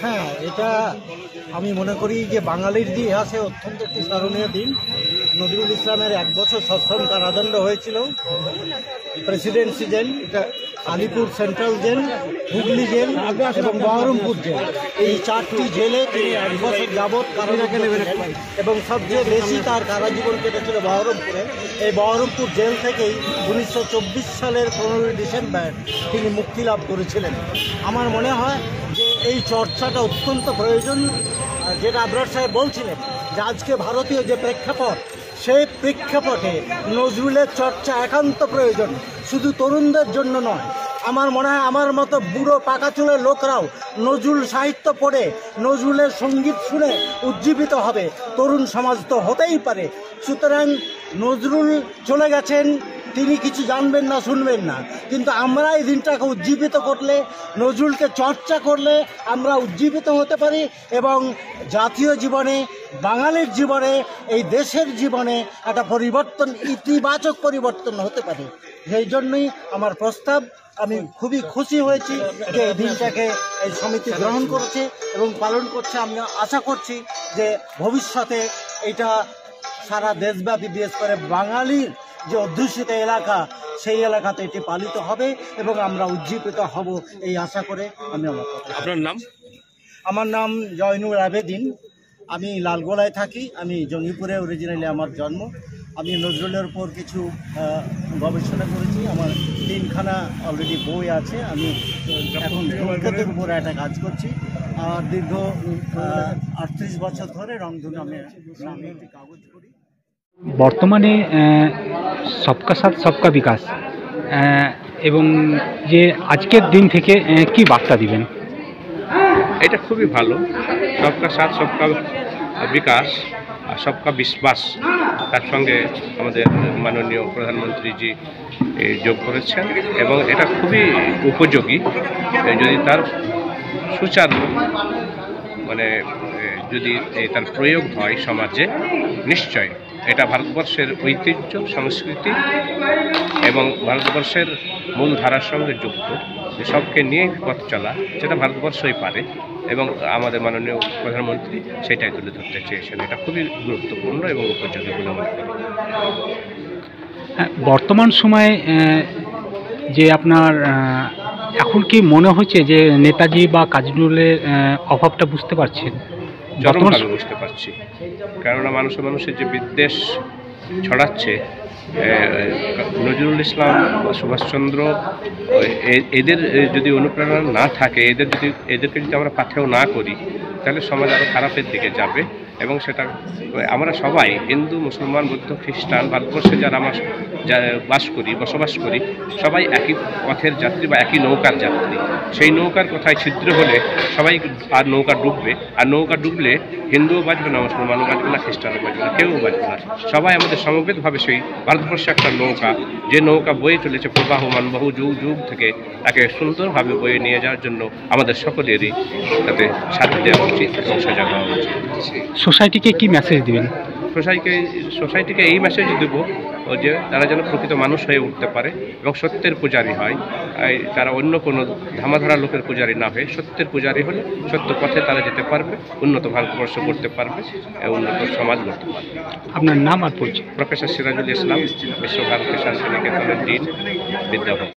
হ্যাঁ, এটা আমি মনে করি যে বাঙালির ইতিহাসে অত্যন্ত একটি স্মরণীয় দিন। নজরুল ইসলামের 1 বছর সশ্রম কারাদণ্ড হয়েছিল। প্রেসিডেন্সি জেল, এটা Alipore central jail, Hooghly jail এবং বহরমপুর জেল, এই 4টি জেলে তিনি 1 বছর যাবৎ কারাদণ্ড পেয়েছেন এবং সবচেয়ে বেশি তার কারাজীবন কেটেছিল বহরমপুরে। এই বহরমপুর জেল থেকেই 1924 সালের 15 ডিসেম্বর তিনি মুক্তি লাভ করেছিলেন। আমার মনে হয় যে এই চর্চাটা অত্যন্ত প্রয়োজন। যেটা আবরার সাহেব বলছিলেন যে আজকে ভারতীয় যে প্রেক্ষাপট, সেই প্রেক্ষাপটে নজরুলের চর্চা একান্ত প্রয়োজন, শুধু তরুণদের জন্য নয়। আমার মনে হয় আমার মতো বুড়ো পাকাচুলের লোকরাও নজরুল সাহিত্য পড়ে, নজরুলের সঙ্গীত শুনে উজ্জীবিত হবে। তরুণ সমাজ তো হতেই পারে। সুতরাং নজরুল চলে গেছেন, তিনি কিছু জানবেন না, শুনবেন না, কিন্তু আমরা এই দিনটাকে উজ্জীবিত করলে, নজরুলকে চর্চা করলে আমরা উজ্জীবিত হতে পারি এবং জাতীয় জীবনে, বাঙালির জীবনে, এই দেশের জীবনে একটা পরিবর্তন, ইতিবাচক পরিবর্তন হতে পারে। সেই জন্যই আমার প্রস্তাব। আমি খুবই খুশি হয়েছি যে এই দিনটাকে এই সমিতি গ্রহণ করেছে এবং পালন করছে। আমি আশা করছি যে ভবিষ্যতে এটা সারা দেশব্যাপী, বিশেষ করে বাঙালির যে অধ্যুষিত এলাকা, সেই এলাকাতে এটি পালিত হবে এবং আমরা উজ্জীবিত হব, এই আশা করে আমি আমার কথা। আপনার নাম? আমার নাম জয়নুল আবেদিন। আমি লালগোলায় থাকি। আমি জঙ্গিপুরে অরিজিনালি আমার জন্ম। আমি নজরুলের উপর কিছু গবেষণা করেছি। আমার 3খানা অলরেডি বই আছে। আমি এখন ধূমকেতুর উপরে একটা কাজ করছি। আর দীর্ঘ 38 বছর ধরে রংধনু আমি একটি কাগজ করি। বর্তমানে সবকা সাথ সবকা বিকাশ এবং যে আজকের দিন থেকে কি বার্তা দিবেন? এটা খুবই ভালো। সবকা সাথ সবকা বিকাশ আর সবকা বিশ্বাস, তার সঙ্গে আমাদের মাননীয় প্রধানমন্ত্রীজি যোগ করেছেন এবং এটা খুবই উপযোগী যদি তার সুচারু যদি তার প্রয়োগ হয় সমাজে। নিশ্চয় এটা ভারতবর্ষের ঐতিহ্য, সংস্কৃতি এবং ভারতবর্ষের মূল ধারার সঙ্গে যুক্ত, সবকে নিয়ে পথ চলা, যেটা ভারতবর্ষই পারে এবং আমাদের মাননীয় প্রধানমন্ত্রী সেটাই তুলে ধরতে চেয়েছেন। এটা খুবই গুরুত্বপূর্ণ এবং উপযোগী বলে মনে করি। বর্তমান সময়ে যে আপনার এখন কি মনে হচ্ছে যে নেতাজি বা কাজী নজরুলের অভাবটা বুঝতে পারছেন? চরমভাবে বুঝতে পারছি। কেননা মানুষের যে বিদ্বেষ ছড়াচ্ছে, নজরুল ইসলাম, সুভাষচন্দ্র, এদের যদি অনুপ্রেরণা না থাকে, এদেরকে যদি আমরা পাথেয় না করি, তাহলে সমাজ আরও খারাপের দিকে যাবে। এবং সেটা আমরা সবাই, হিন্দু, মুসলমান, বৌদ্ধ, খ্রিস্টান, ভারতবর্ষে যারা বসবাস করি, সবাই একই পথের যাত্রী বা একই নৌকার যাত্রী। সেই নৌকার কোথায় ছিদ্র হলে সবাই আর নৌকা ডুববে, আর নৌকা ডুবলে হিন্দুও বাঁচবে না, মুসলমানও বাঁচবে না, খ্রিস্টানও বাঁচবে না, কেউ বাঁচবে না। সবাই আমাদের সমবেতভাবে সেই ভারতবর্ষে একটা নৌকা, যে নৌকা বয়ে চলেছে প্রবাহমান বহু যুগ যুগ থেকে, তাকে সুন্দরভাবে বয়ে নিয়ে যাওয়ার জন্য আমাদের সকলেরই তাতে সাথ দেওয়া উচিত এবং সজাগ হওয়া উচিত। সোসাইটিকে কি মেসেজ দিবেন? সোসাইটিকে এই মেসেজ দেব যে তারা যেন প্রকৃত মানুষ হয়ে উঠতে পারে এবং সত্যের পূজারী হয়। তারা অন্য কোনো ধামাধারা লোকের পূজারী না হয়ে সত্যের পূজারী হলে সত্য পথে তারা যেতে পারবে, উন্নত ভারতবর্ষ করতে পারবে, উন্নত সমাজ গড়তে পারবে। আপনার নাম আর পরিচয়? প্রফেসর সিরাজুল ইসলাম, বিশ্বভারতী শান্তিনিকেতনের ডিন, বিদ্যাভবন।